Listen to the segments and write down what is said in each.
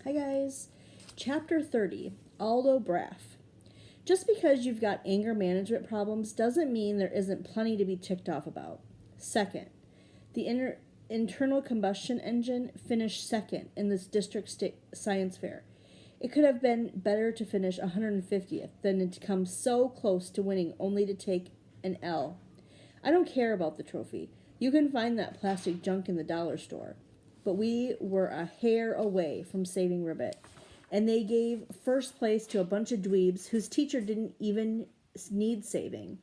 Hi guys. Chapter 30, Aldo Braff. Just because you've got anger management problems doesn't mean there isn't plenty to be ticked off about. Second, the internal combustion engine finished second in this district science fair. It could have been better to finish 150th than to come so close to winning only to take an L. I don't care about the trophy. You can find that plastic junk in the dollar store. But we were a hair away from saving Ribbit. And they gave first place to a bunch of dweebs whose teacher didn't even need saving.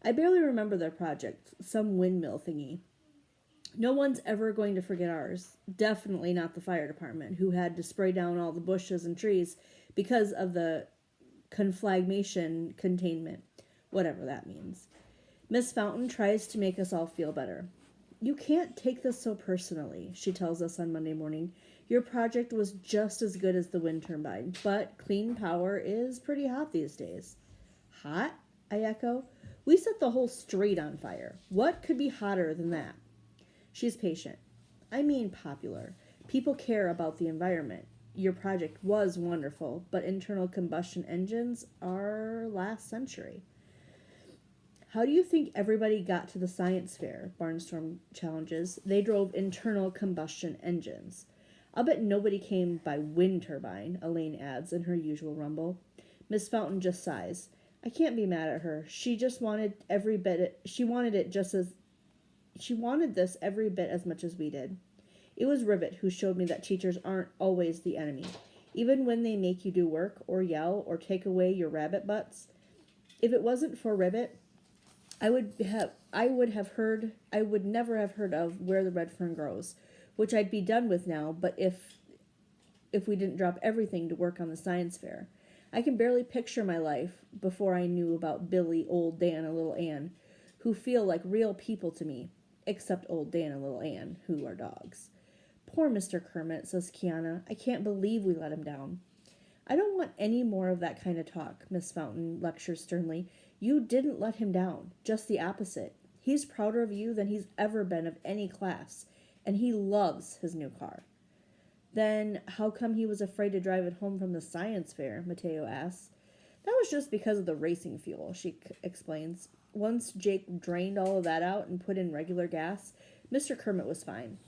I barely remember their project, some windmill thingy. No one's ever going to forget ours. Definitely not the fire department, who had to spray down all the bushes and trees because of the conflagration containment, whatever that means. Miss Fountain tries to make us all feel better. You can't take this so personally, she tells us on Monday morning. Your project was just as good as the wind turbine, but clean power is pretty hot these days. Hot? I echo. We set the whole street on fire. What could be hotter than that? She's patient. I mean popular. People care about the environment. Your project was wonderful, but internal combustion engines are last century. How do you think everybody got to the science fair? Barnstorm challenges. They drove internal combustion engines. I'll bet nobody came by wind turbine, Elaine adds in her usual rumble. Miss Fountain just sighs. I can't be mad at her. She wanted this every bit as much as we did. It was Ribbit who showed me that teachers aren't always the enemy, even when they make you do work or yell or take away your rabbit butts. If it wasn't for Ribbit, I would never have heard of Where the Red Fern Grows, which I'd be done with now, but if we didn't drop everything to work on the science fair. I can barely picture my life before I knew about Billy, Old Dan, and Little Ann, who feel like real people to me, except Old Dan and Little Ann, who are dogs. Poor Mr. Kermit, says Kiana. I can't believe we let him down. I don't want any more of that kind of talk, Miss Fountain lectures sternly. You didn't let him down, just the opposite. He's prouder of you than he's ever been of any class, and he loves his new car. Then how come he was afraid to drive it home from the science fair, Mateo asks. That was just because of the racing fuel, she explains. Once Jake drained all of that out and put in regular gas, Mr. Kermit was fine.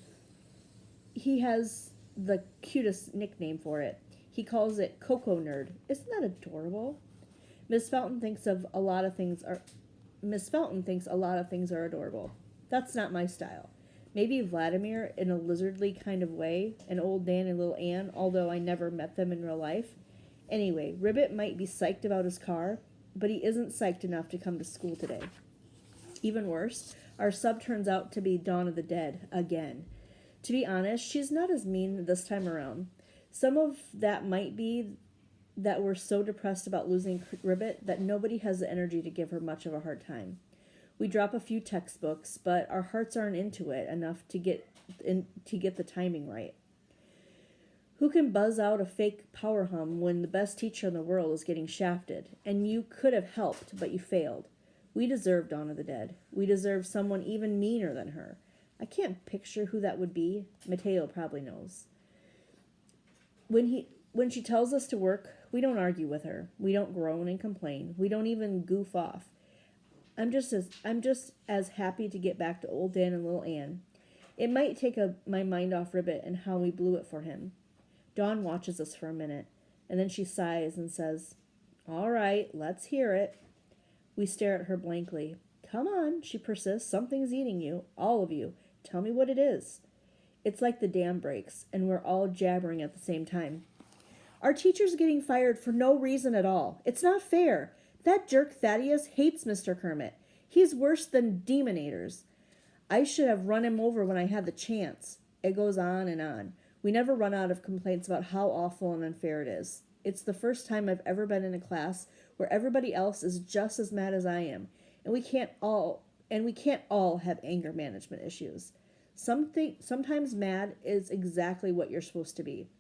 He has the cutest nickname for it. He calls it Coco Nerd. Isn't that adorable? Miss Fountain thinks a lot of things are adorable. That's not my style. Maybe Vladimir in a lizardly kind of way, and Old Dan and Little Ann, although I never met them in real life. Anyway, Ribbit might be psyched about his car, but he isn't psyched enough to come to school today. Even worse, our sub turns out to be Dawn of the Dead again. To be honest, she's not as mean this time around. Some of that might be that we're so depressed about losing Ribbit that nobody has the energy to give her much of a hard time. We drop a few textbooks, but our hearts aren't into it enough to get the timing right. Who can buzz out a fake power hum when the best teacher in the world is getting shafted, and you could have helped, but you failed? We deserve Dawn of the Dead. We deserve someone even meaner than her. I can't picture who that would be. Mateo probably knows. When she tells us to work, we don't argue with her. We don't groan and complain. We don't even goof off. I'm just as happy to get back to Old Dan and Little Ann. It might take my mind off Ribbit and how we blew it for him. Dawn watches us for a minute, and then she sighs and says, All right, let's hear it. We stare at her blankly. Come on, she persists. Something's eating you, all of you. Tell me what it is. It's like the dam breaks, and we're all jabbering at the same time. Our teacher's getting fired for no reason at all. It's not fair. That jerk Thaddeus hates Mr. Kermit. He's worse than Demonators. I should have run him over when I had the chance. It goes on and on. We never run out of complaints about how awful and unfair it is. It's the first time I've ever been in a class where everybody else is just as mad as I am, and we can't all have anger management issues. Sometimes mad is exactly what you're supposed to be.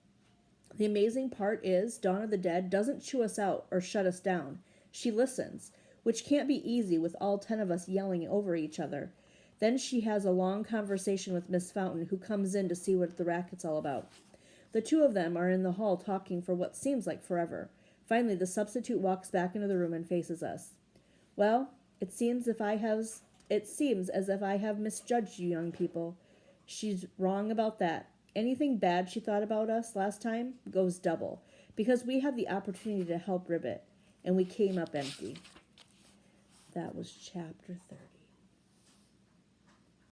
The amazing part is Dawn of the Dead doesn't chew us out or shut us down. She listens, which can't be easy with all 10 of us yelling over each other. Then she has a long conversation with Miss Fountain, who comes in to see what the racket's all about. The two of them are in the hall talking for what seems like forever. Finally, the substitute walks back into the room and faces us. Well, it seems as if I have misjudged you young people. She's wrong about that. Anything bad she thought about us last time goes double, because we had the opportunity to help Ribbit, and we came up empty. That was chapter 30.